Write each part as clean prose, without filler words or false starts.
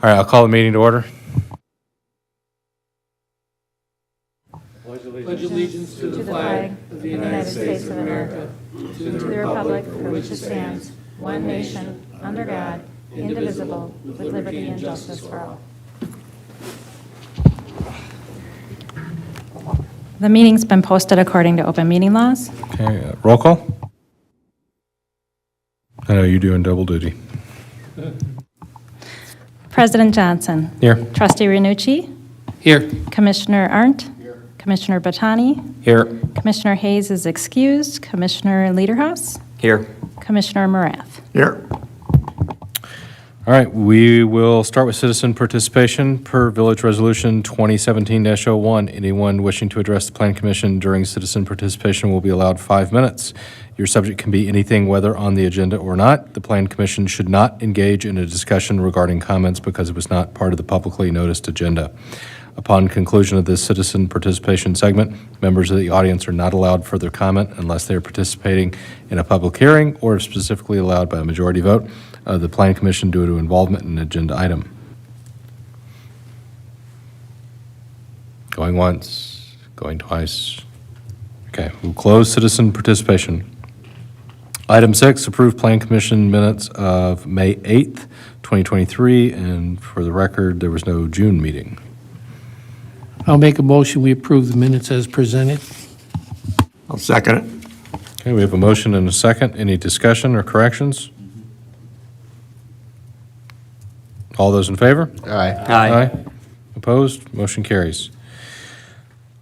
All right, I'll call the meeting to order. Pledge allegiance to the flag of the United States of America, to the republic for which it stands, one nation, under God, indivisible, with liberty and justice for all. The meeting's been posted according to open meeting laws. Okay, roll call. I know you're doing double duty. President Johnson. Here. Trustee Ranucci. Here. Commissioner Arndt. Commissioner Batani. Here. Commissioner Hayes is excused. Commissioner Lederhaus. Here. Commissioner Morath. Here. All right, we will start with citizen participation per Village Resolution 2017-01. Anyone wishing to address the Plan Commission during citizen participation will be allowed 5 minutes. Your subject can be anything, whether on the agenda or not. The Plan Commission should not engage in a discussion regarding comments because it was not part of the publicly noticed agenda. Upon conclusion of this citizen participation segment, members of the audience are not allowed further comment unless they are participating in a public hearing or if specifically allowed by a majority vote of the Plan Commission due to involvement in an agenda item. Going once, going twice. Okay, we'll close citizen participation. Item 6, approve Plan Commission minutes of May 8th, 2023, and for the record, there was no June meeting. I'll make a motion, we approve the minutes as presented. I'll second it. Okay, we have a motion and a second. Any discussion or corrections? All those in favor? Aye. Opposed? Motion carries.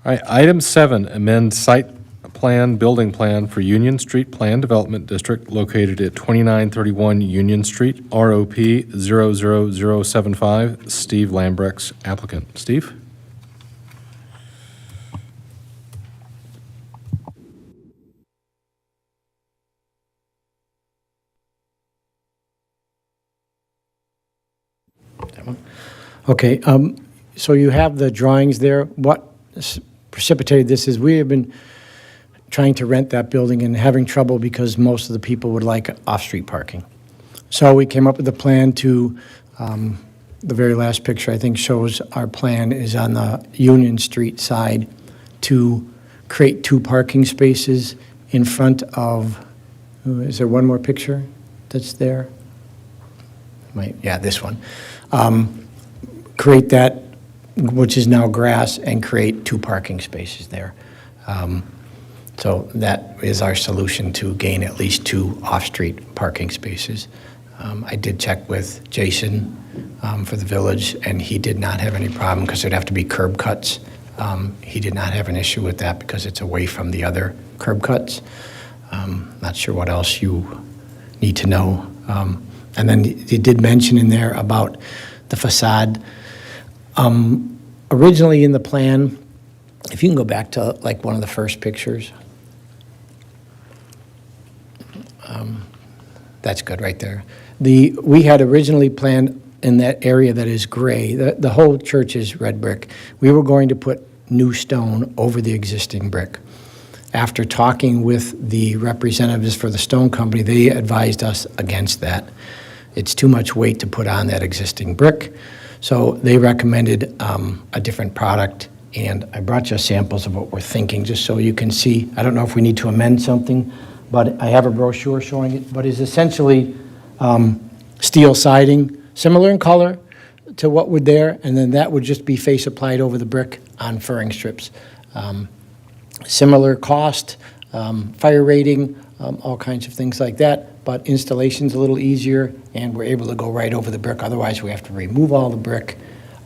All right, item 7, amend site plan, building plan for Union Street Plan Development District located at 2931 Union Street, ROP 00075, Steve Lambrex, applicant. Steve? Okay, so you have the drawings there. What precipitated this is we have been trying to rent that building and having trouble because most of the people would like off-street parking. So we came up with a plan to, the very last picture I think shows our plan is on the Union Street side to create 2 parking spaces in front of, is there one more picture that's there? Yeah, this one. Create that, which is now grass, and create 2 parking spaces there. So that is our solution to gain at least 2 off-street parking spaces. I did check with Jason for the village, and he did not have any problem because there'd have to be curb cuts. He did not have an issue with that because it's away from the other curb cuts. Not sure what else you need to know. And then he did mention in there about the facade. Originally in the plan, if you can go back to like one of the first pictures. That's good right there. We had originally planned in that area that is gray, the whole church is red brick. We were going to put new stone over the existing brick. After talking with the representatives for the stone company, they advised us against that. It's too much weight to put on that existing brick. So they recommended a different product, and I brought you samples of what we're thinking, just so you can see. I don't know if we need to amend something, but I have a brochure showing it, but it's essentially steel siding, similar in color to what would there, and then that would just be face applied over the brick on furring strips. Similar cost, fire rating, all kinds of things like that. But installation's a little easier, and we're able to go right over the brick. Otherwise, we have to remove all the brick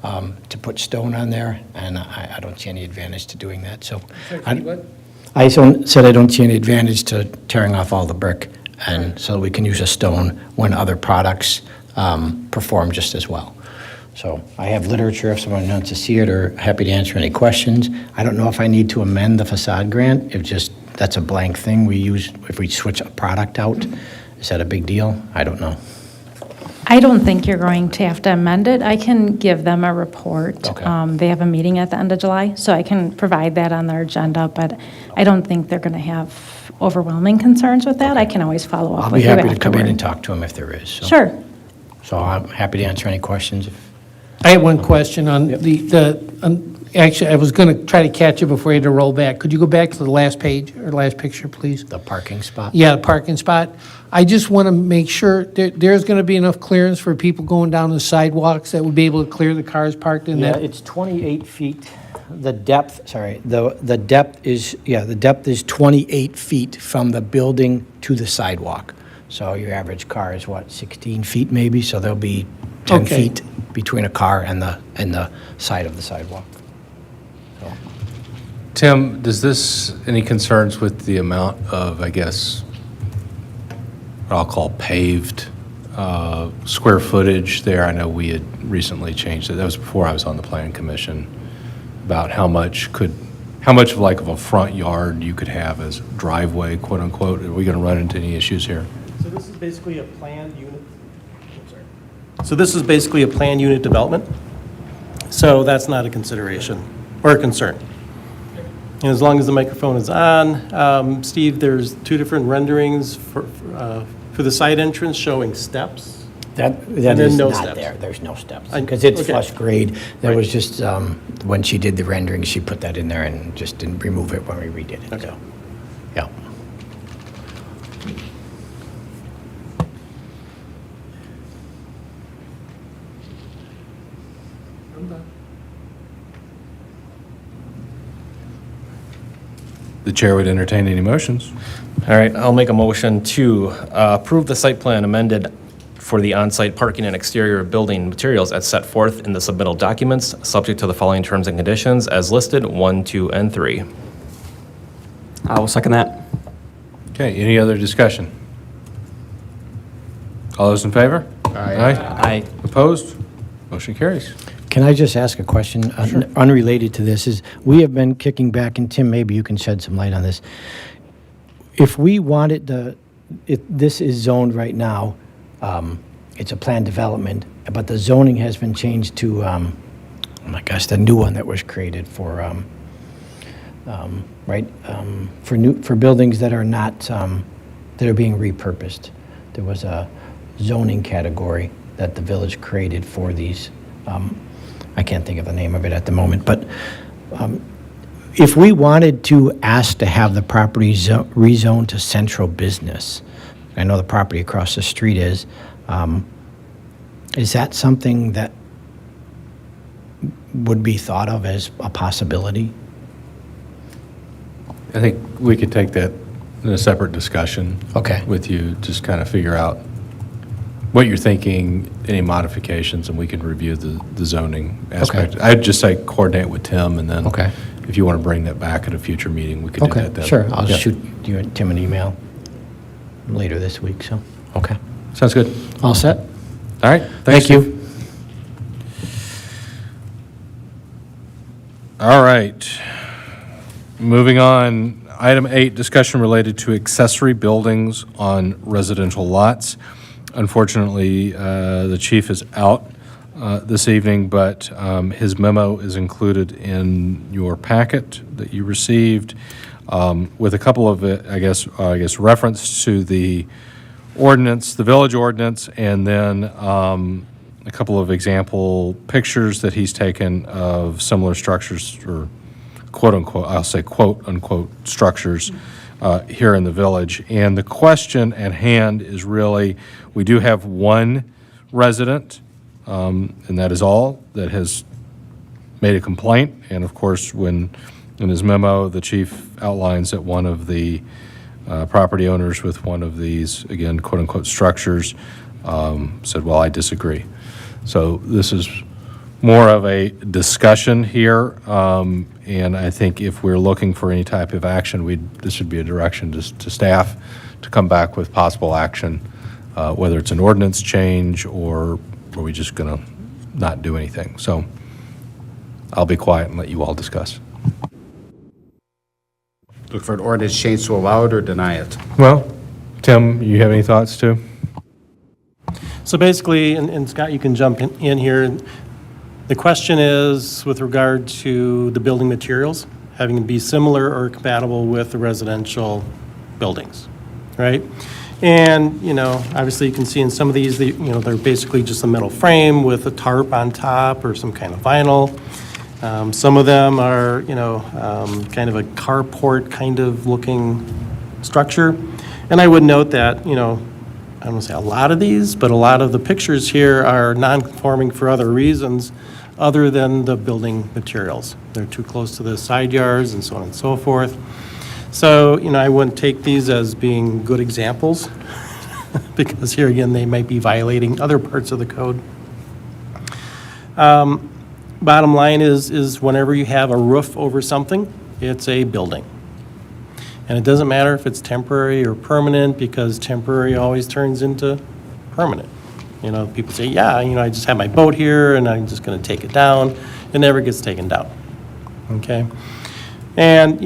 to put stone on there, and I don't see any advantage to doing that. So I said I don't see any advantage to tearing off all the brick, and so we can use a stone when other products perform just as well. So I have literature if someone wants to see it, or happy to answer any questions. I don't know if I need to amend the facade grant. If just that's a blank thing we use if we switch a product out. Is that a big deal? I don't know. I don't think you're going to have to amend it. I can give them a report. Okay. They have a meeting at the end of July, so I can provide that on their agenda, but I don't think they're going to have overwhelming concerns with that. I can always follow up I'll with be you happy to come in afterward. and talk to them if there is. So. Sure. So I'm happy to answer any questions. I have one question on actually, I was going to try to catch it before you had to roll back. Could you go back to the last page, or last picture, please? The parking spot? Yeah, the parking spot. I just want to make sure there's going to be enough clearance for people going down the sidewalks that would be able to clear the cars parked in Yeah, that? it's 28 feet. The depth, sorry, the depth is, the depth is 28 feet from the building to the sidewalk. So your average car is what, 16 feet maybe? So there'll be 10 Okay. feet between a car and the side of the sidewalk. Tim, does this, any concerns with the amount of, I guess, what I'll call paved square footage there? I know we had recently changed it. That was before I was on the Plan Commission, about how much of like of a front yard you could have as driveway, quote unquote. Are we going to run into any issues here? So this is basically a planned unit. So this is basically a planned unit development. So that's not a consideration or a concern. And as long as the microphone is on, Steve, there's two different renderings for the side entrance showing steps. That then is no not steps. there. There's no steps. I- Because it's okay. flush grade. That Right. was just, when she did the rendering, she put that in there and just didn't remove it when we redid it. Okay. So, yeah. The chair would entertain any motions. All right, I'll make a motion to approve the site plan amended for the on-site parking and exterior building materials as set forth in the submittal documents, subject to the following terms and conditions as listed, 1, 2, and 3. I will second that. Okay, any other discussion? All those in favor? Aye. Aye. Opposed? Motion carries. Can I just ask a question unrelated to this? Is we have been kicking back, and Tim, maybe you can shed some light on this. If we wanted this is zoned right now, it's a planned development, but the zoning has been changed to, oh my gosh, the new one that was created for, for buildings that are not, that are being repurposed. There was a zoning category that the village created for these. I can't think of the name of it at the moment, but if we wanted to ask to have the property rezoned to central business, I know the property across the street is that something that would be thought of as a possibility? I think we could take that in a separate discussion. Okay. With you, just kind of figure out what you're thinking, any modifications, and we can review the zoning aspect. I'd just say coordinate with Tim, and then Okay. if you want to bring that back at a future meeting, we could do Okay, that then. sure. I'll Yeah. shoot you and Tim an email later this week, so, okay. Sounds good. All set? All right. Thank Steve. you. All right. Moving on, item 8, discussion related to accessory buildings on residential lots. Unfortunately, the chief is out this evening, but his memo is included in your packet that you received with a couple of, I guess, reference to the ordinance, the village ordinance, and then a couple of example pictures that he's taken of similar structures, or quote-unquote, I'll say quote-unquote structures here in the village. And the question at hand is really, we do have one resident, and that is all, that has made a complaint. And of course, when, in his memo, the chief outlines that one of the property owners with one of these, again, quote-unquote structures, said, well, I disagree. So this is more of a discussion here, and I think if we're looking for any type of action, this would be a direction to staff to come back with possible action, whether it's an ordinance change or are we just going to not do anything. So I'll be quiet and let you all discuss. Look for an ordinance change to allow it or deny it. Well, Tim, you have any thoughts too? So basically, and Scott, you can jump in here. The question is with regard to the building materials, having to be similar or compatible with the residential buildings, right? And, you know, obviously you can see in some of these, they're basically just a metal frame with a tarp on top or some kind of vinyl. Some of them are, kind of a carport kind of looking structure. And I would note that, I don't want to say a lot of these, but a lot of the pictures here are non-conforming for other reasons other than the building materials. They're too close to the side yards and so on and so forth. So, I wouldn't take these as being good examples because here again, they might be violating other parts of the code. Bottom line is whenever you have a roof over something, it's a building. And it doesn't matter if it's temporary or permanent because temporary always turns into permanent. People say, yeah, I just have my boat here and I'm just going to take it down. It never gets taken down. Okay? And,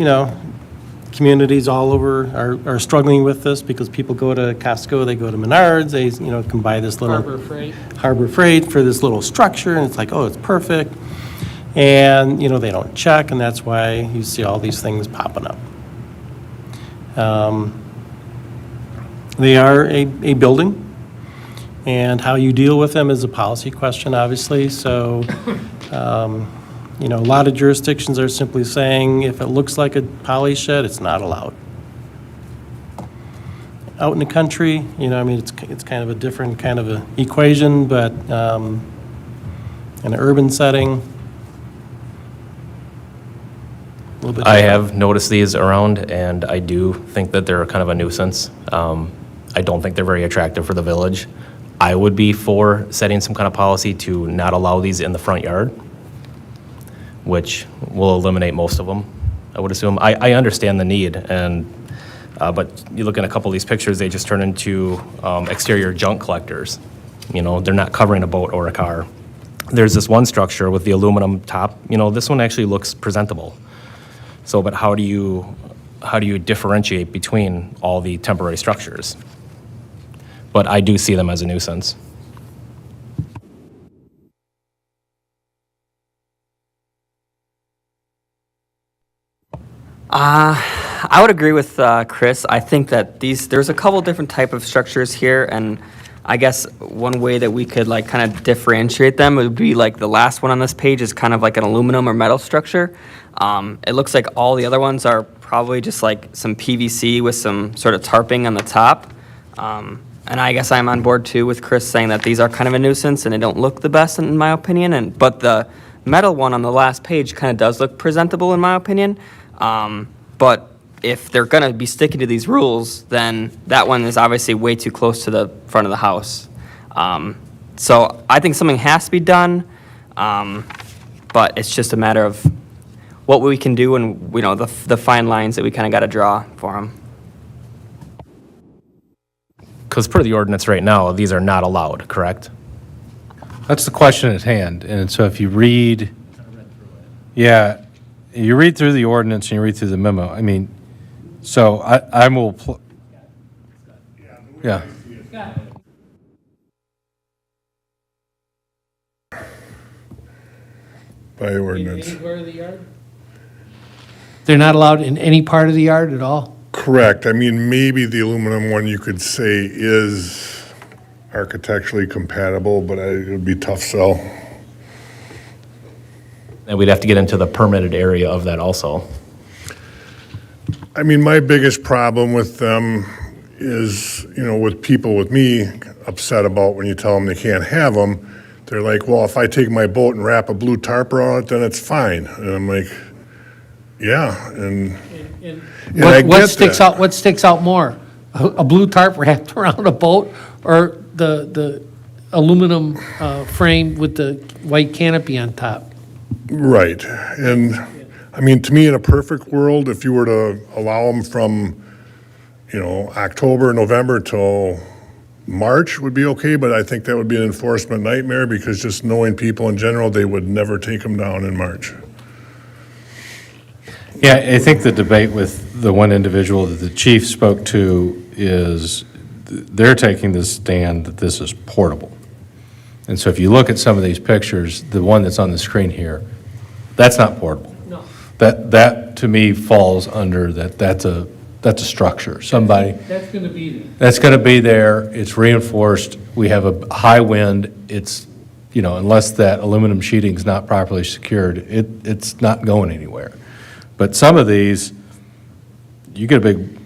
communities all over are struggling with this because people go to Costco, they go to Menards, they, can buy this little Harbor Freight for this little structure and it's like, oh, it's perfect. And, they don't check and that's why you see all these things popping up. They are a building, and how you deal with them is a policy question, obviously. So, a lot of jurisdictions are simply saying if it looks like a poly shed, it's not allowed. Out in the country, it's kind of a different kind of a equation, but in an urban setting, a little bit I different. have noticed these around, and I do think that they're kind of a nuisance. I don't think they're very attractive for the village. I would be for setting some kind of policy to not allow these in the front yard, which will eliminate most of them, I would assume. I understand the need, but you look at a couple of these pictures, they just turn into exterior junk collectors. They're not covering a boat or a car. There's this one structure with the aluminum top. This one actually looks presentable. So, but how do you differentiate between all the temporary structures? But I do see them as a nuisance. I would agree with Chris. I think that there's a couple different type of structures here, and I guess one way that we could like kind of differentiate them would be like the last one on this page is kind of like an aluminum or metal structure. It looks like all the other ones are probably just like some PVC with some sort of tarping on the top. And I guess I'm on board too with Chris saying that these are kind of a nuisance and they don't look the best in my opinion. But the metal one on the last page kind of does look presentable in my opinion. But if they're going to be sticking to these rules, then that one is obviously way too close to the front of the house. So I think something has to be done, but it's just a matter of what we can do and, the fine lines that we kind of got to draw for them. Because per the ordinance right now, these are not allowed, correct? That's the question at hand. And so if you read, you read through the ordinance and you read through the memo. So I will, yeah. By ordinance. Anywhere in the yard? They're not allowed in any part of the yard at all? Correct. Maybe the aluminum one you could say is architecturally compatible, but it would be tough sell. And we'd have to get into the permitted area of that also. My biggest problem with them is, with people with me upset about when you tell them they can't have them, they're like, well, if I take my boat and wrap a blue tarp around it, then it's fine. And I'm like, yeah, and I What get sticks that. out, what sticks out more? A blue tarp wrapped around a boat or the aluminum frame with the white canopy on top? Right. And, to me, in a perfect world, if you were to allow them from, October, November till March would be okay, but I think that would be an enforcement nightmare because just knowing people in general, they would never take them down in March. Yeah, I think the debate with the one individual that the chief spoke to is they're taking this stand that this is portable. And so if you look at some of these pictures, the one that's on the screen here, that's not portable. No. That to me falls under that's a that's a structure. Somebody, That's going to be there. that's going to be there, it's reinforced, we have a high wind, it's, unless that aluminum sheeting's not properly secured, it's not going anywhere. But some of these, you get a big,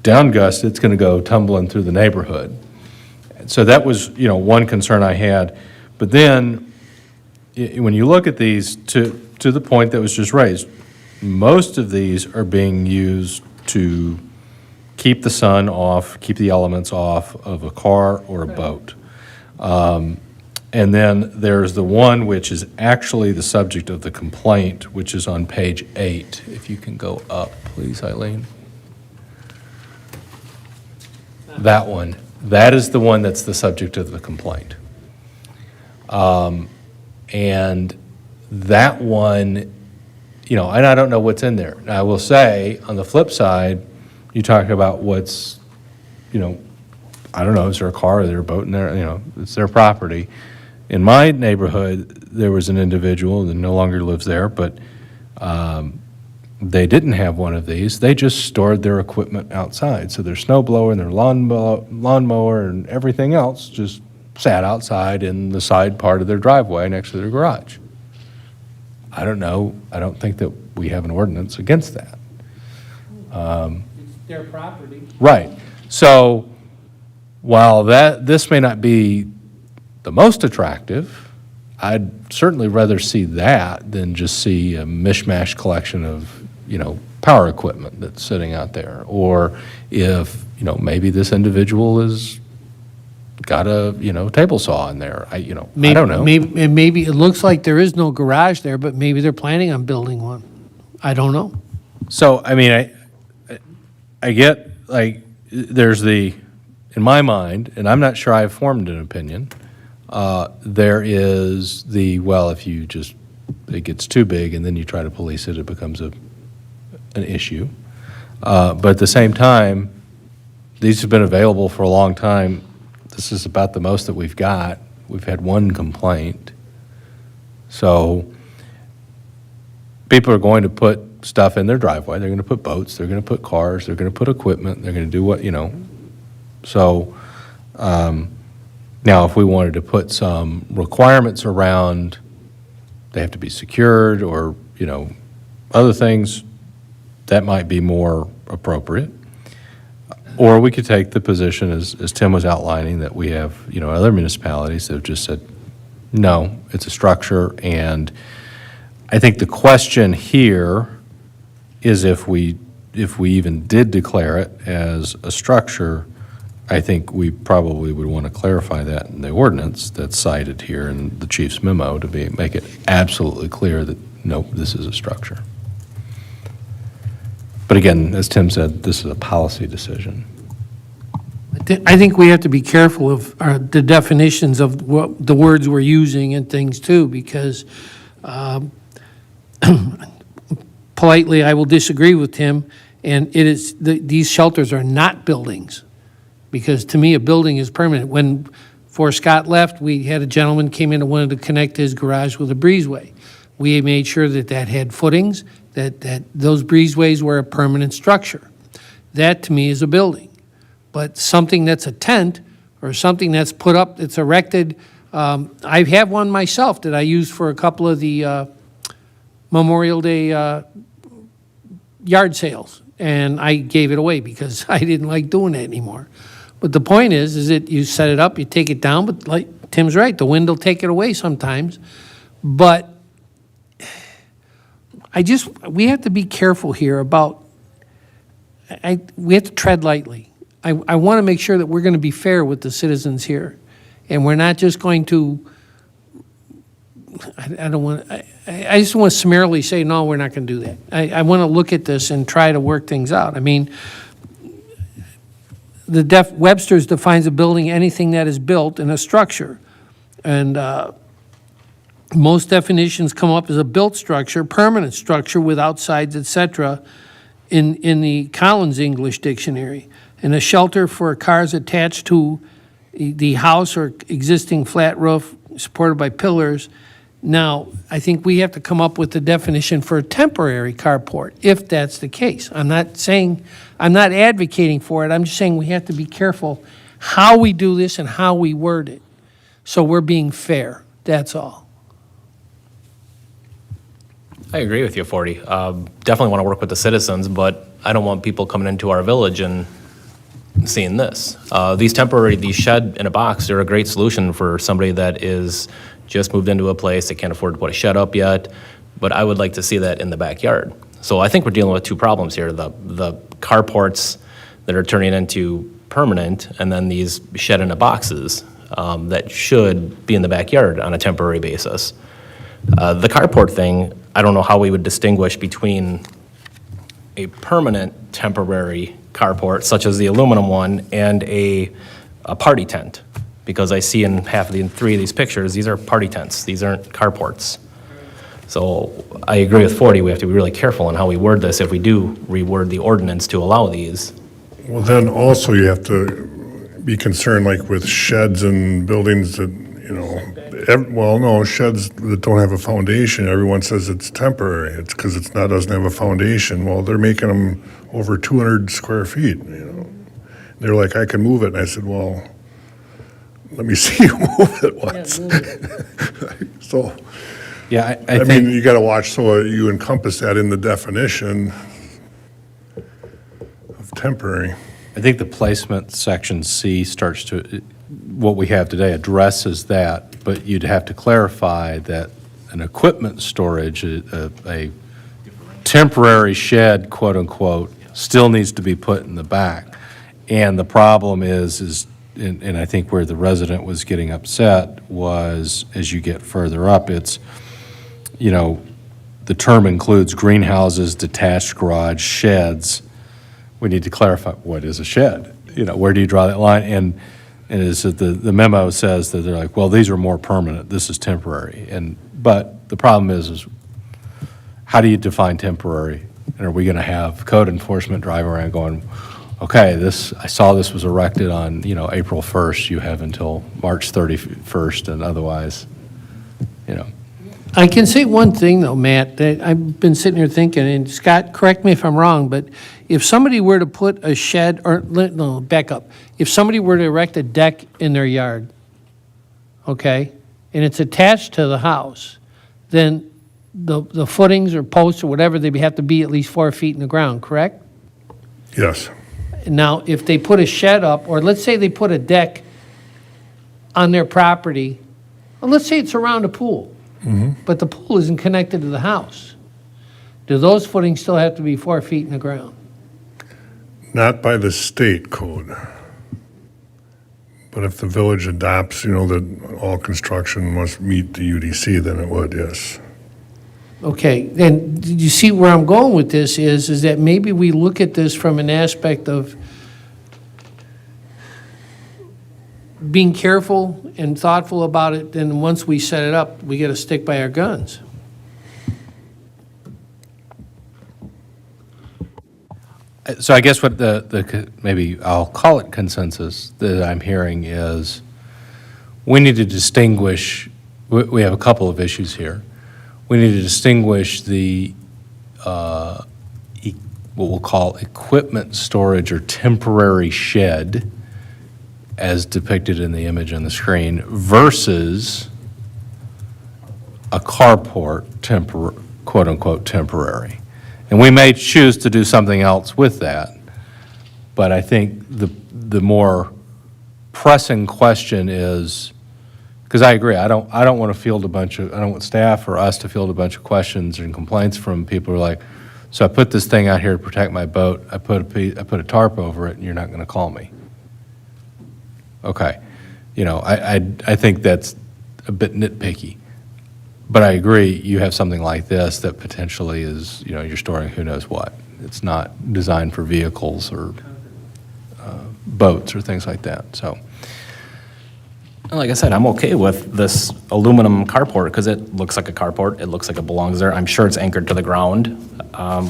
down gust, it's going to go tumbling through the neighborhood. So that was, one concern I had. But then, when you look at these, to the point that was just raised, most of these are being used to keep the sun off, keep the elements off of a car or a boat. And then there's the one which is actually the subject of the complaint, which is on page 8. If you can go up, please, Eileen. That one. That is the one that's the subject of the complaint. And that one, and I don't know what's in there. Now, I will say, on the flip side, you talk about what's, I don't know, is there a car, is there a boat in there? It's their property. In my neighborhood, there was an individual that no longer lives there, but they didn't have one of these. They just stored their equipment outside. So their snow blower and their lawnmower and everything else just sat outside in the side part of their driveway next to their garage. I don't know. I don't think that we have an ordinance against that. It's their property. Right. So while this may not be the most attractive, I'd certainly rather see that than just see a mishmash collection of, power equipment that's sitting out there. Or if, maybe this individual has got a, table saw in there. I don't know. Maybe it looks like there is no garage there, but maybe they're planning on building one. I don't know. So, I get, there's in my mind, and I'm not sure I've formed an opinion, there is if you just, it gets too big and then you try to police it, it becomes an issue. But at the same time, these have been available for a long time. This is about the most that we've got. We've had one complaint. So people are going to put stuff in their driveway. They're going to put boats, they're going to put cars, they're going to put equipment, they're going to do what, So now if we wanted to put some requirements around, they have to be secured or, other things, that might be more appropriate. Or we could take the position, as Tim was outlining, that we have, other municipalities that have just said, no, it's a structure. And I think the question here is if we even did declare it as a structure, I think we probably would want to clarify that in the ordinance that's cited here in the chief's memo to make it absolutely clear that, no, this is a structure. But again, as Tim said, this is a policy decision. I think we have to be careful of the definitions of what the words we're using and things too, because politely, I will disagree with Tim, and it is, these shelters are not buildings, because to me, a building is permanent. Before Scott left, we had a gentleman came in and wanted to connect his garage with a breezeway. We made sure that had footings, that those breezeways were a permanent structure. That, to me, is a building. But something that's a tent or something that's put up, that's erected, I have one myself that I used for a couple of the Memorial Day yard sales, and I gave it away because I didn't like doing it anymore. But the point is that you set it up, you take it down, but like Tim's right, the wind will take it away sometimes. But we have to be careful here about, we have to tread lightly. I want to make sure that we're going to be fair with the citizens here. And we're not just going to, I just want to summarily say, no, we're not going to do that. I want to look at this and try to work things out. I mean, Webster's defines a building, anything that is built in a structure. And most definitions come up as a built structure, permanent structure with outsides, et cetera, in the Collins English Dictionary. And a shelter for cars attached to the house or existing flat roof supported by pillars Now, I think we have to come up with the definition for a temporary carport, if that's the case. I'm not advocating for it, I'm just saying we have to be careful how we do this and how we word it. So we're being fair, that's all. I agree with you, 40. Definitely want to work with the citizens, but I don't want people coming into our village and seeing this. These shed in a box, they're a great solution for somebody that is just moved into a place, they can't afford to put a shed up yet, but I would like to see that in the backyard. So I think we're dealing with two problems here, the carports that are turning into permanent, and then these shed in a boxes that should be in the backyard on a temporary basis. The carport thing, I don't know how we would distinguish between a permanent temporary carport, such as the aluminum one, and a party tent. Because I see in three of these pictures, these are party tents. These aren't carports. So I agree with 40. We have to be really careful on how we word this if we do reword the ordinance to allow these. Well, then also you have to be concerned like with sheds and buildings that, sheds that don't have a foundation. Everyone says it's temporary. It's because doesn't have a foundation. Well, they're making them over 200 square feet, They're like, I can move it. And I said, well, let me see you move it once. So, Yeah, I I think. mean, you got to watch so you encompass that in the definition of temporary. I think the placement section C starts to, what we have today addresses that, but you'd have to clarify that an equipment storage, a temporary shed, quote unquote, still needs to be put in the back. And the problem is, and I think where the resident was getting upset was, as you get further up, it's, the term includes greenhouses, detached garage, sheds. We need to clarify, what is a shed? Where do you draw that line? And is that the memo says that they're like, well, these are more permanent, this is temporary. But the problem is how do you define temporary? And are we going to have code enforcement drive around going, okay, I saw this was erected on, April 1st, you have until March 31st, and otherwise, I can say one thing, though, Matt, that I've been sitting here thinking, and Scott, correct me if I'm wrong, but if somebody were to put a shed, no, back up. If somebody were to erect a deck in their yard, okay, and it's attached to the house, then the footings or posts or whatever, they have to be at least 4 feet in the ground, correct? Yes. Now, if they put a shed up, or let's say they put a deck on their property, well, let's say it's around a pool, but the pool isn't connected to the house. Do those footings still have to be 4 feet in the ground? Not by the state code. But if the village adopts, that all construction must meet the UDC, then it would, yes. Okay, then, did you see where I'm going with this is that maybe we look at this from an aspect of being careful and thoughtful about it, then once we set it up, we got to stick by our guns. So I guess what maybe I'll call it consensus that I'm hearing is we need to distinguish, we have a couple of issues here. We need to distinguish the, what we'll call equipment storage or temporary shed as depicted in the image on the screen versus a carport, quote unquote, temporary. And we may choose to do something else with that, but I think the more pressing question is, because I agree, I don't want to field I don't want staff or us to field a bunch of questions and complaints from people who are like, so I put this thing out here to protect my boat, I put a tarp over it, and you're not going to call me. Okay, I think that's a bit nitpicky. But I agree, you have something like this that potentially is, you're storing who knows what. It's not designed for vehicles or boats or things like that, so. Like I said, I'm okay with this aluminum carport because it looks like a carport. It looks like it belongs there. I'm sure it's anchored to the ground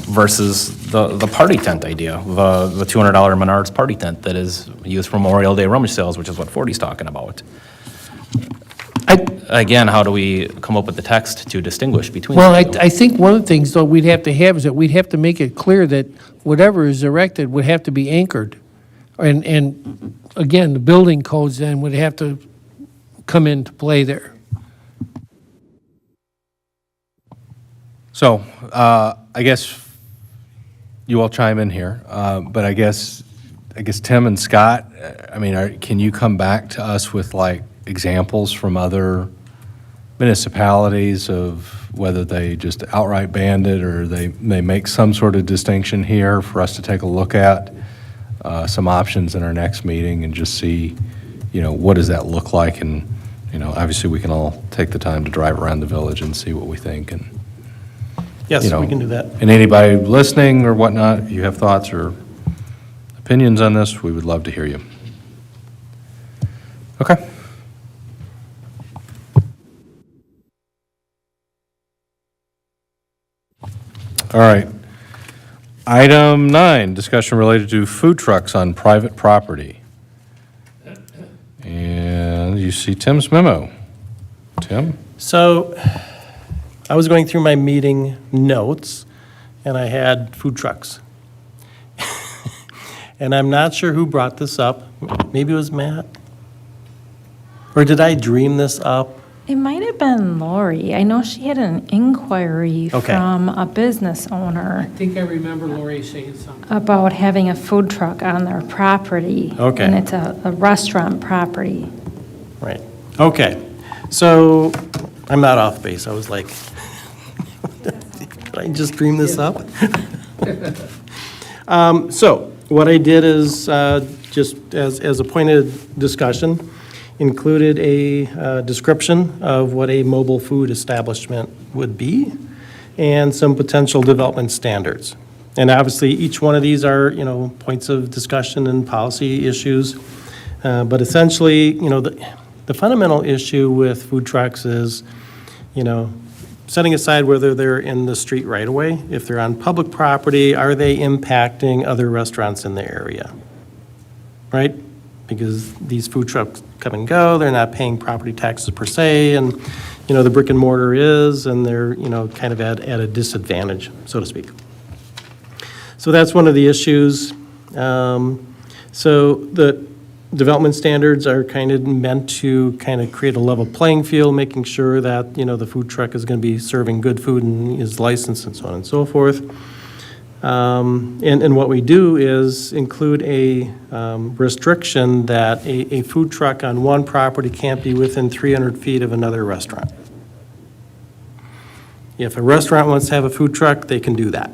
versus the party tent idea, the $200 Menards party tent that is used for Memorial Day rummage sales, which is what 40's talking about. again, how do we come up with the text to distinguish between Well, the two? I think one of the things, though, we'd have to have is that we'd have to make it clear that whatever is erected would have to be anchored. And again, the building codes then would have to come into play there. So, I guess you all chime in here, but I guess Tim and Scott, I mean, can you come back to us with like examples from other municipalities of whether they just outright banned it or they make some sort of distinction here for us to take a look at, some options in our next meeting and just see, what does that look like? And, obviously we can all take the time to drive around the village and see what we think and. Yes, you know, we can do that. And anybody listening or whatnot, if you have thoughts or opinions on this, we would love to hear you. Okay. All right. Item 9, discussion related to food trucks on private property. And you see Tim's memo. Tim? So I was going through my meeting notes, and I had food trucks. And I'm not sure who brought this up. Maybe it was Matt? Or did I dream this up? It might have been Lori. I know she had an inquiry Okay. from a business owner I think I remember Lori saying something. about having a food truck on their property. Okay. And it's a restaurant property. Right. Okay. So I'm not off base. I was like, did I just dream this up? So what I did is, just as a point of discussion, included a description of what a mobile food establishment would be and some potential development standards. And obviously, each one of these are, points of discussion and policy issues. But essentially, the fundamental issue with food trucks is, setting aside whether they're in the street right away, if they're on public property, are they impacting other restaurants in the area? Right? Because these food trucks come and go, they're not paying property taxes per se, and, the brick and mortar is, and they're, kind of at a disadvantage, so to speak. So that's one of the issues. So the development standards are kind of meant to kind of create a level playing field, making sure that, the food truck is going to be serving good food and is licensed and so on and so forth. And what we do is include a restriction that a food truck on one property can't be within 300 feet of another restaurant. If a restaurant wants to have a food truck, they can do that.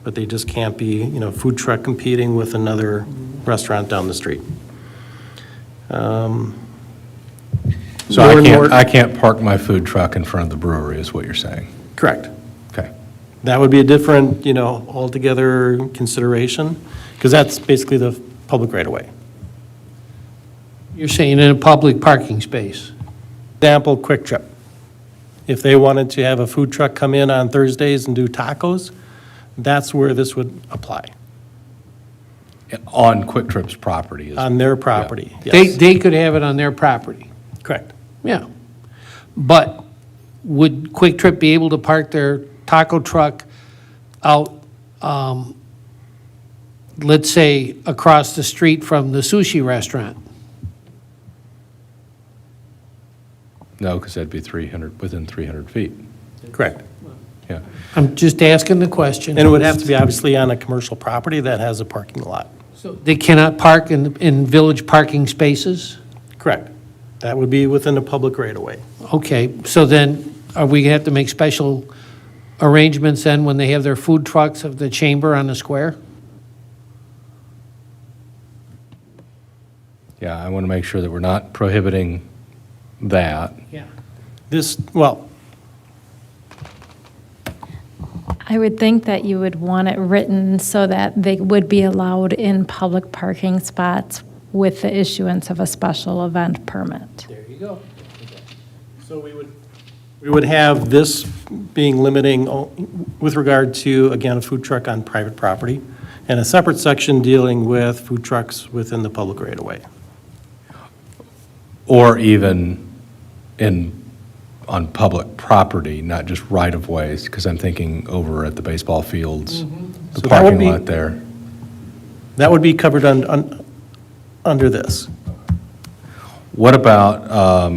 But they just can't be, food truck competing with another restaurant down the street. So More and more- I can't park my food truck in front of the brewery is what you're saying? Correct. Okay. That would be a different, altogether consideration, because that's basically the public right-of-way. You're saying in a public parking space. Example, Quick Trip. If they wanted to have a food truck come in on Thursdays and do tacos, that's where this would apply, On Quick Trip's property. on their property. They, Yes, they could have it on their property, correct. yeah. But would Quick Trip be able to park their taco truck out, let's say, across the street from the sushi restaurant? No, because that'd be within 300 feet. Correct. Yeah. I'm just asking the question. And it would have to be obviously on a commercial property that has a parking lot. So they cannot park in village parking spaces? Correct. That would be within a public right-of-way. Okay, so then are we going to have to make special arrangements then when they have their food trucks of the chamber on the square? Yeah, I want to make sure that we're not prohibiting that. Yeah. Well, I would think that you would want it written so that they would be allowed in public parking spots with the issuance of a special event permit. There you go. so we would have this being limiting with regard to, again, a food truck on private property, and a separate section dealing with food trucks within the public right-of-way. Or even on public property, not just right-of-ways, because I'm thinking over at the baseball fields, the So that would parking be- lot there. That would be covered under this. What about,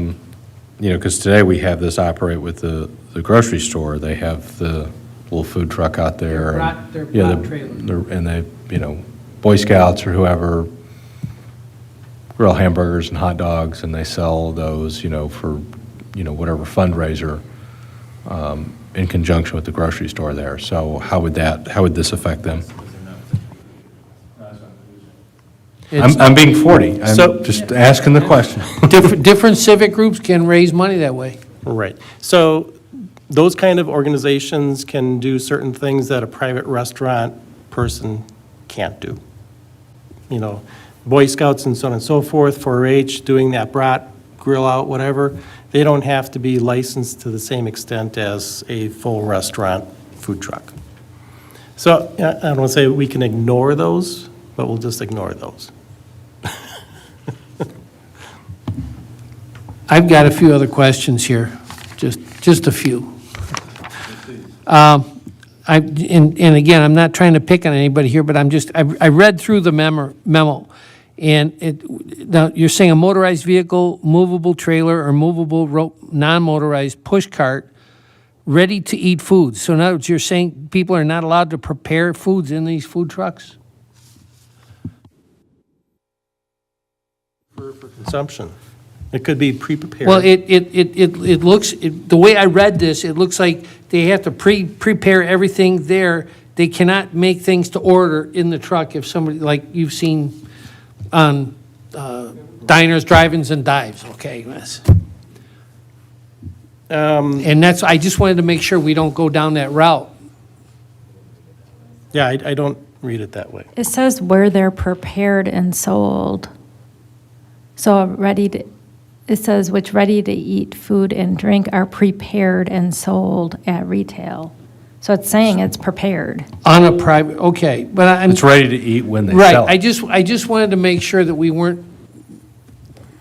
because today we have this operate with the grocery store. They have the little food truck out there. Their and- yeah, brat trailer. And they, Boy Scouts or whoever grill hamburgers and hot dogs, and they sell those, for, whatever fundraiser in conjunction with the grocery store there. So how would this affect them? I'm being 40. So- I'm just asking the question. Different civic groups can raise money that way. Right. So those kind of organizations can do certain things that a private restaurant person can't do. Boy Scouts and so on and so forth, 4-H, doing that brat, grill out, whatever, they don't have to be licensed to the same extent as a full restaurant food truck. So I don't want to say we can ignore those, but we'll just ignore those. I've got a few other questions here, just a few. And again, I'm not trying to pick on anybody here, but I read through the memo, and now you're saying a motorized vehicle, movable trailer, or movable non-motorized push cart, ready-to-eat foods. So in other words, you're saying people are not allowed to prepare foods in these food trucks? For consumption. It could be pre-prepared. Well, it looks, the way I read this, it looks like they have to prepare everything there. They cannot make things to order in the truck if somebody, like you've seen on diners, drive-ins, and dives, okay? And I just wanted to make sure we don't go down that route. Yeah, I don't read it that way. It says where they're prepared and sold. So it says which ready-to-eat food and drink are prepared and sold at retail. So it's saying it's prepared. On a private, okay, but I'm. It's ready to eat when they Right, sell it. I just wanted to make sure that we weren't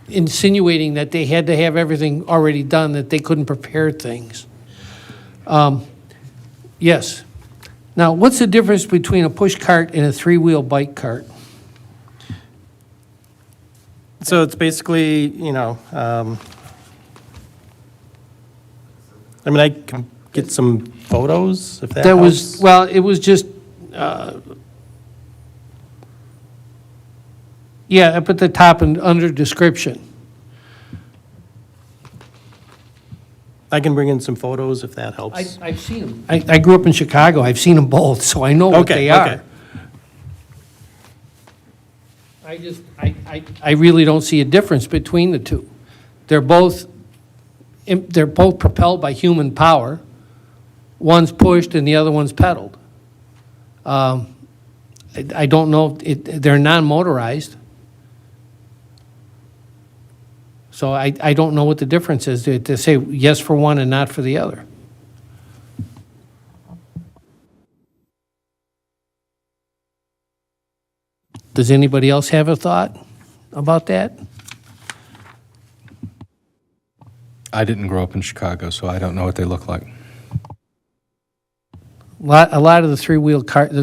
insinuating that they had to have everything already done, that they couldn't prepare things. Yes. Now, what's the difference between a push cart and a three-wheel bike cart? So it's basically, I can get some photos if that That was, helps. well, it was just, yeah, up at the top and under description. I can bring in some photos if that helps. I've seen them. I grew up in Chicago. I've seen them both, so I know what Okay, they are. okay. I really don't see a difference between the two. They're both propelled by human power. One's pushed and the other one's pedaled. I don't know, they're non-motorized. So I don't know what the difference is to say yes for one and not for the other. Does anybody else have a thought about that? I didn't grow up in Chicago, so I don't know what they look like. A lot of the three-wheel cart,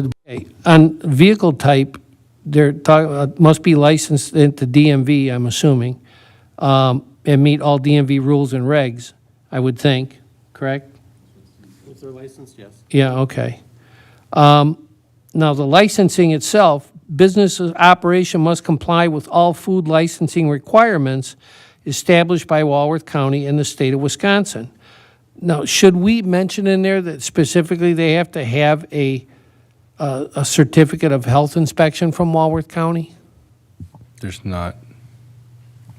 on vehicle type, they're must be licensed into DMV, I'm assuming, and meet all DMV rules and regs, I would think, correct? If they're licensed, yes. Yeah, okay. Now, the licensing itself, business operation must comply with all food licensing requirements established by Walworth County and the state of Wisconsin. Now, should we mention in there that specifically they have to have a certificate of health inspection from Walworth County? There's not.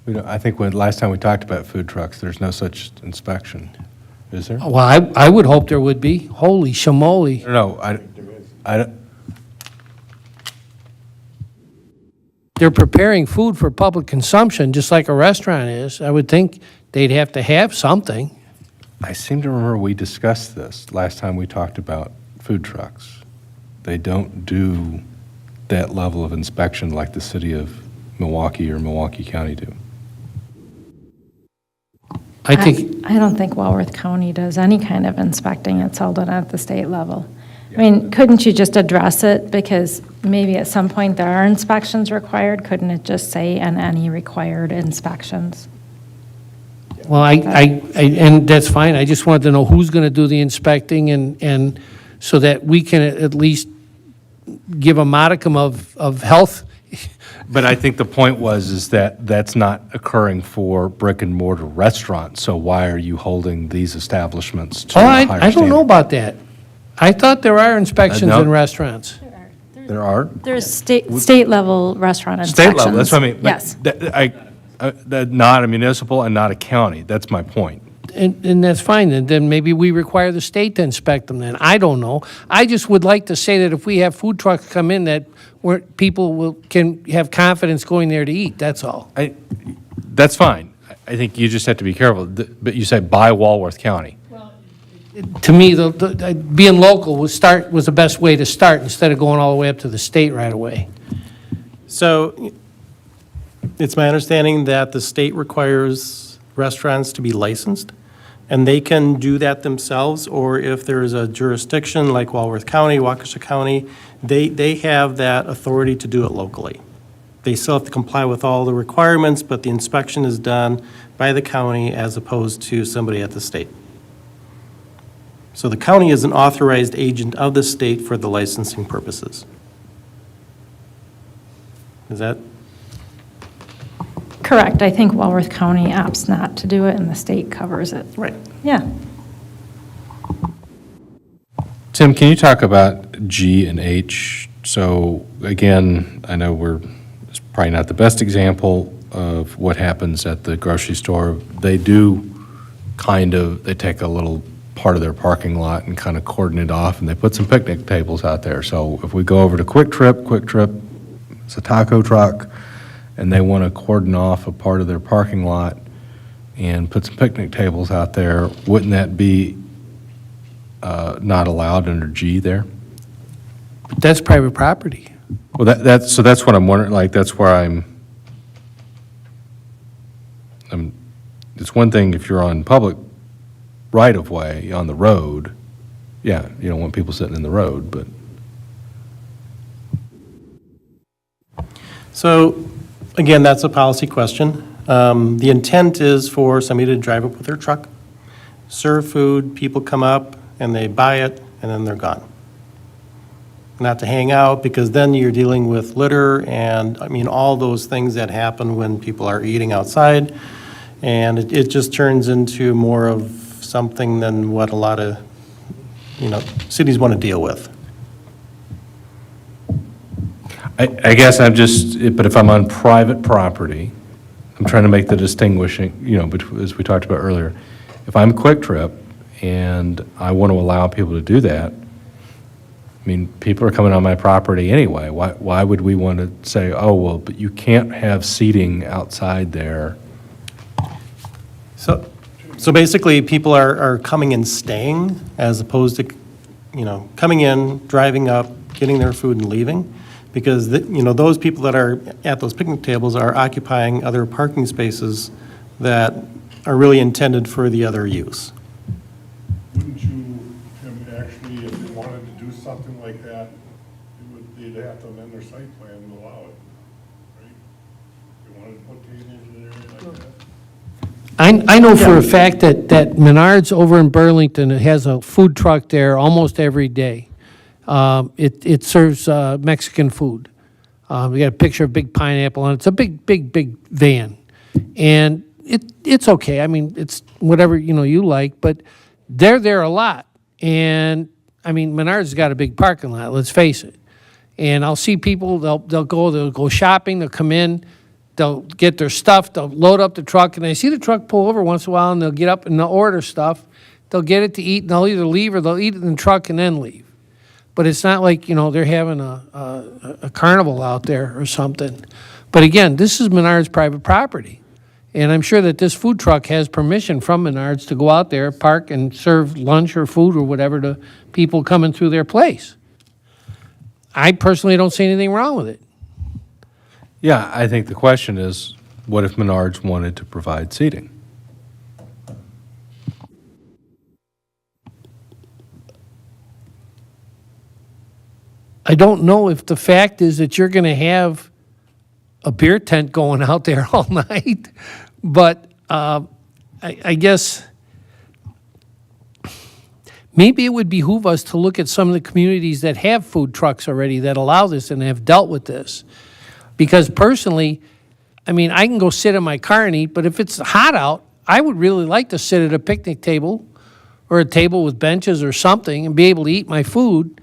I think last time we talked about food trucks, there's no such inspection. Is there? Well, I would hope there would be. Holy shamoly. No, I don't. They're preparing food for public consumption, just like a restaurant is. I would think they'd have to have something. I seem to remember we discussed this last time we talked about food trucks. They don't do that level of inspection like the city of Milwaukee or Milwaukee County do. I think, I don't think Walworth County does any kind of inspecting. It's all done at the state level. I mean, couldn't you just address it? Because maybe at some point there are inspections required. Couldn't it just say, and any required inspections? well, and that's fine. I just wanted to know who's going to do the inspecting and so that we can at least give a modicum of health. But I think the point is that that's not occurring for brick and mortar restaurants, so why are you holding these establishments to Oh, a I higher don't know standard? about that. I thought there are inspections No. in restaurants. There are? There's state level restaurant State inspections. level, that's what I mean. But Yes. Not a municipal and not a county, that's my point. And that's fine, and then maybe we require the state to inspect them then. I don't know. I just would like to say that if we have food trucks come in, that people can have confidence going there to eat, that's all. That's fine. I think you just have to be careful, but you say by Walworth County. To me, being local was the best way to start instead of going all the way up to the state right away. So it's my understanding that the state requires restaurants to be licensed, and they can do that themselves, or if there's a jurisdiction like Walworth County, Waukesha County, they have that authority to do it locally. They still have to comply with all the requirements, but the inspection is done by the county as opposed to somebody at the state. So the county is an authorized agent of the state for the licensing purposes. Is that? Correct. I think Walworth County opts not to do it, and the state covers it. Right. Yeah. Tim, can you talk about G and H? So again, I know it's probably not the best example of what happens at the grocery store. They do they take a little part of their parking lot and kind of cordon it off, and they put some picnic tables out there. So if we go over to Quick Trip, it's a taco truck, and they want to cordon off a part of their parking lot and put some picnic tables out there, wouldn't that be not allowed under G there? But that's private property. Well, that's what I'm wondering, like, that's where it's one thing if you're on public right-of-way, on the road, yeah, you don't want people sitting in the road, but. So, again, that's a policy question. The intent is for somebody to drive up with their truck, serve food, people come up, and they buy it, and then they're gone. Not to hang out, because then you're dealing with litter and, all those things that happen when people are eating outside. And it just turns into more of something than what a lot of, cities want to deal with. I guess but if I'm on private property, I'm trying to make the distinguishing, as we talked about earlier. If I'm Quick Trip and I want to allow people to do that, people are coming on my property anyway. Why would we want to say, oh, well, but you can't have seating outside there? So basically, people are coming and staying as opposed to, coming in, driving up, getting their food and leaving. Because, those people that are at those picnic tables are occupying other parking spaces that are really intended for the other use. Wouldn't you, Tim, actually, if you wanted to do something like that, they'd have to amend their site plan to allow it, right? If you wanted to put tables in an area like that? I know for a fact that Menards over in Burlington has a food truck there almost every day. It serves Mexican food. We got a picture of big pineapple on it. It's a big van. And it's okay. It's whatever, you like, but they're there a lot. And, Menards has got a big parking lot, let's face it. And I'll see people, they'll go shopping, they'll come in, they'll get their stuff, they'll load up the truck, and I see the truck pull over once in a while, and they'll get up and they'll order stuff. They'll get it to eat, and they'll either leave or they'll eat it in the truck and then leave. But it's not like, they're having a carnival out there or something. But again, this is Menards' private property. And I'm sure that this food truck has permission from Menards to go out there, park, and serve lunch or food or whatever to people coming through their place. I personally don't see anything wrong with it. Yeah, I think the question is, what if Menards wanted to provide seating? I don't know if the fact is that you're going to have a beer tent going out there all night, but I guess maybe it would behoove us to look at some of the communities that have food trucks already that allow this and have dealt with this. Because personally, I mean, I can go sit in my car and eat, but if it's hot out, I would really like to sit at a picnic table or a table with benches or something and be able to eat my food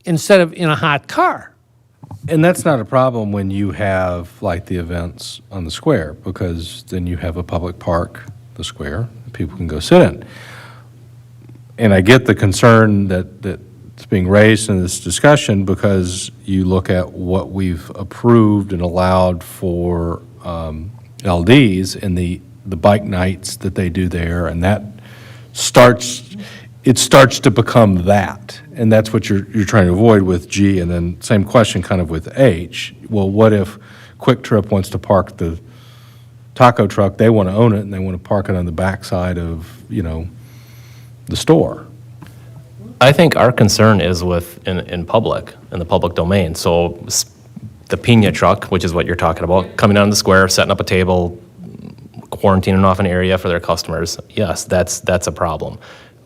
instead of in a hot car. And that's not a problem when you have like the events on the square, because then you have a public park, the square, that people can go sit in. And I get the concern that's being raised in this discussion, because you look at what we've approved and allowed for LDs and the bike nights that they do there, and that starts to become that. And that's what you're trying to avoid with G. And then same question kind of with H. Well, what if Quick Trip wants to park the taco truck, they want to own it, and they want to park it on the backside of, the store? I think our concern is in public, in the public domain. So the Pina truck, which is what you're talking about, coming down the square, setting up a table, quarantining off an area for their customers, yes, that's a problem.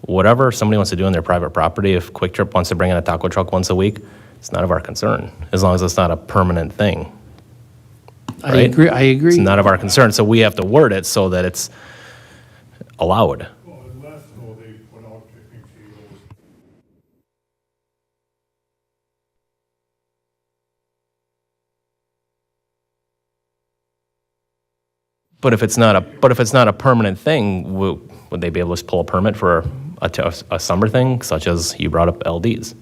Whatever somebody wants to do on their private property, if Quick Trip wants to bring in a taco truck once a week, it's none of our concern, as long as it's not a permanent thing. I Right? agree. I agree. It's none of our concern, so we have to word it so that it's allowed. Well, unless, they put out picnic tables. But if it's not a permanent thing, would they be able to pull a permit for a summer thing, such as you brought up LDs?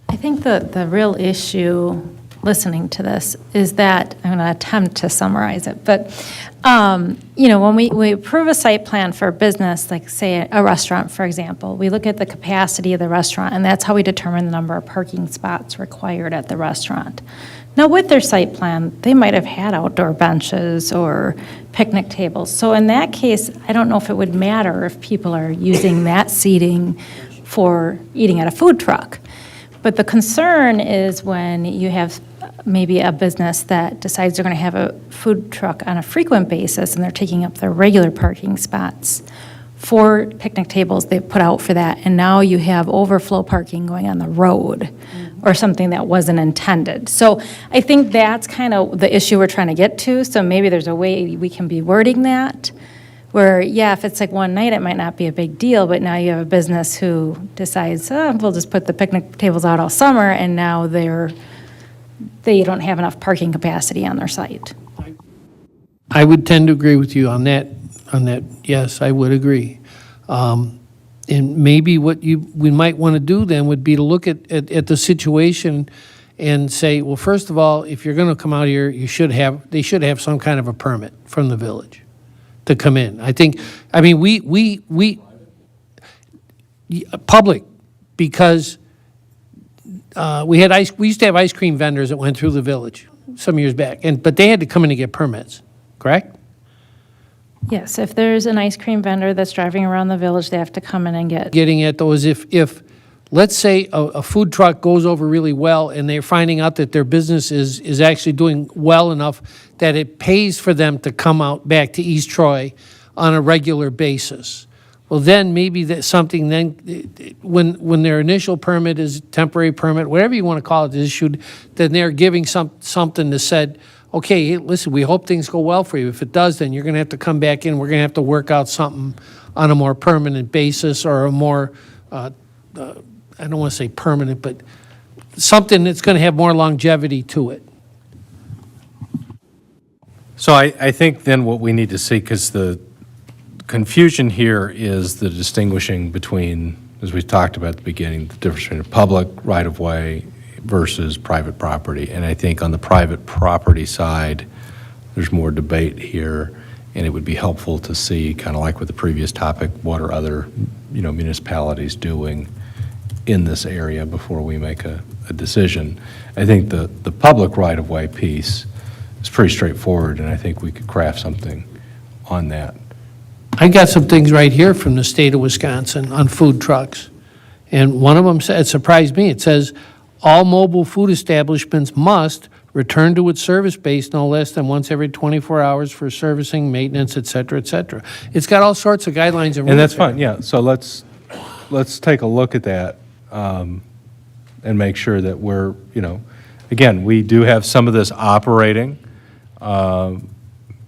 I think the real issue, listening to this, is that, I'm going to attempt to summarize it, but, when we approve a site plan for a business, like say a restaurant, for example, we look at the capacity of the restaurant, and that's how we determine the number of parking spots required at the restaurant. Now, with their site plan, they might have had outdoor benches or picnic tables. So in that case, I don't know if it would matter if people are using that seating for eating at a food truck. But the concern is when you have maybe a business that decides they're going to have a food truck on a frequent basis, and they're taking up their regular parking spots for picnic tables they've put out for that, and now you have overflow parking going on the road or something that wasn't intended. So I think that's kind of the issue we're trying to get to. So maybe there's a way we can be wording that, where, yeah, if it's like one night, it might not be a big deal, but now you have a business who decides, we'll just put the picnic tables out all summer, and now they don't have enough parking capacity on their site. I would tend to agree with you on that. Yes, I would agree. And maybe what we might want to do then would be to look at the situation and say, well, first of all, if you're going to come out here, they should have some kind of a permit from the village to come in. We public, because we used to have ice cream vendors that went through the village some years back, but they had to come in to get permits, correct? Yes, if there's an ice cream vendor that's driving around the village, they have to come in and get. Getting at though is if let's say a food truck goes over really well and they're finding out that their business is actually doing well enough that it pays for them to come out back to East Troy on a regular basis. Well, then maybe that's something then, when their initial permit is temporary permit, whatever you want to call it, is issued, then they're giving something that said, okay, hey, listen, we hope things go well for you. If it does, then you're going to have to come back in. We're going to have to work out something on a more permanent basis, or a more, I don't want to say permanent, but something that's going to have more longevity to it. So I think then what we need to see, because the confusion here is the distinguishing between, as we talked about at the beginning, the difference between a public right-of-way versus private property. And I think on the private property side, there's more debate here, and it would be helpful to see, kind of like with the previous topic, what are other, municipalities doing in this area before we make a decision. I think the public right-of-way piece is pretty straightforward, and I think we could craft something on that I got some things right here from the state of Wisconsin on food trucks. And one of them said, it surprised me, it says, all mobile food establishments must return to its service base no less than once every 24 hours for servicing, maintenance, et cetera, et cetera. It's got all sorts of guidelines and rules. And that's there. fine, yeah. So let's take a look at that and make sure that we're, again, we do have some of this operating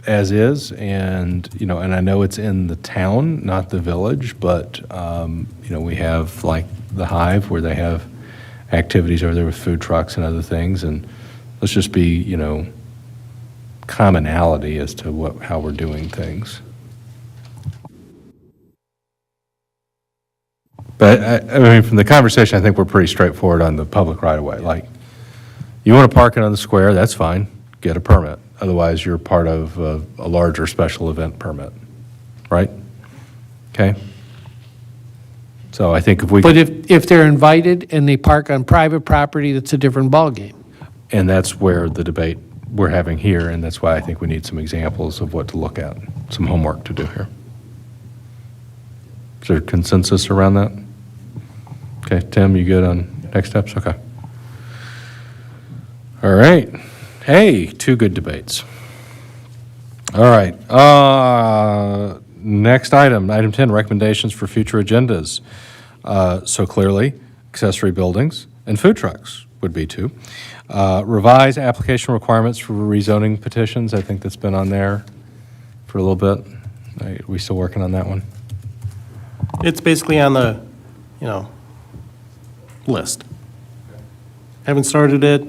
as is, and, and I know it's in the town, not the village, but, we have like the Hive where they have activities over there with food trucks and other things, and let's just be, commonality as to how we're doing things. But, I mean, from the conversation, I think we're pretty straightforward on the public right-of-way. Like, you want to park it on the square, that's fine, get a permit. Otherwise, you're part of a larger special event permit, right? Okay? So I think if we... But if they're invited and they park on private property, that's a different ballgame. And that's where the debate we're having here, and that's why I think we need some examples of what to look at, some homework to do here. Is there consensus around that? Okay, Tim, you good on next steps? Okay. All right. Hey, 2 good debates. All right. Next item, item 10, recommendations for future agendas. So clearly, accessory buildings and food trucks would be 2. Revise application requirements for rezoning petitions. I think that's been on there for a little bit. Are we still working on that one? It's basically on the, list. Haven't started it,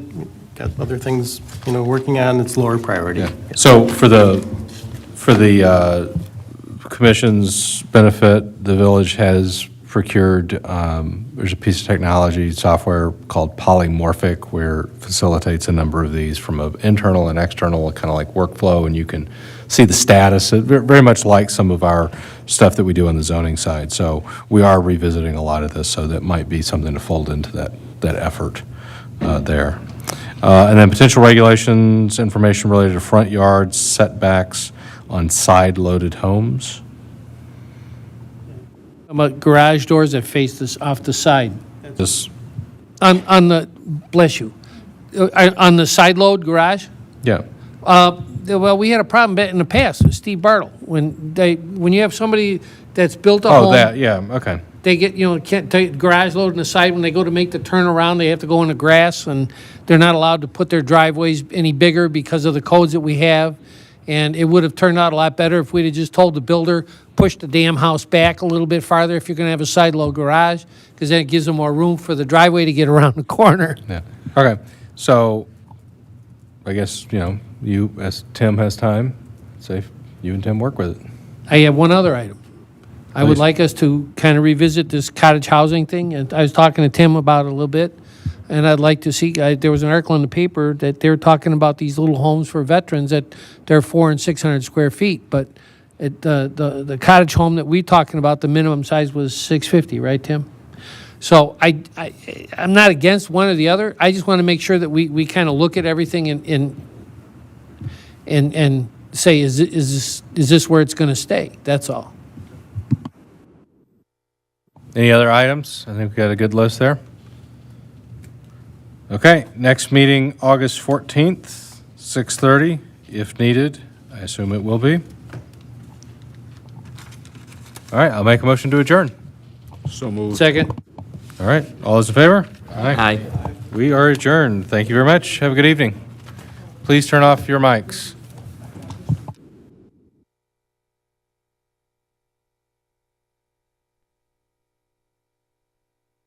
got other things, working on, it's lower priority. So for the commission's benefit, the village has procured, there's a piece of technology, software called Polymorphic, where it facilitates a number of these from an internal and external kind of like workflow, and you can see the status, very much like some of our stuff that we do on the zoning side. So we are revisiting a lot of this, so that might be something to fold into that effort there. And then potential regulations, information related to front yards, setbacks on side-loaded homes. About garage doors that face this off the side. This, On the, bless you, on the side load garage? yeah, Well, we had a problem in the past with Steve Bartle. When you have somebody that's built a home. oh, that, yeah, okay. They get, can't take garage load on the side. When they go to make the turnaround, they have to go in the grass, and they're not allowed to put their driveways any bigger because of the codes that we have. And it would have turned out a lot better if we'd have just told the builder, push the damn house back a little bit farther if you're going to have a side load garage, because then it gives them more room for the driveway to get around the corner. Yeah, okay, so, I guess, you, as Tim has time, say, you and Tim work with it. I have one other item. I would Please. like us to kind of revisit this cottage housing thing, and I was talking to Tim about it a little bit, and I'd like to see, there was an article in the paper that they're talking about these little homes for veterans that they're 400 and 600 square feet, but the cottage home that we're talking about, the minimum size was 650, right, Tim? So I'm not against one or the other. I just want to make sure that we kind of look at everything and say, is this where it's going to stay? That's all. Any other items? I think we got a good list there. Okay, next meeting, August 14th, 6:30, if needed. I assume it will be. All right, I'll make a motion to adjourn. So moved. Second. All right, all those in favor? Aye. We are adjourned. Thank you very much. Have a good evening. Please turn off your mics.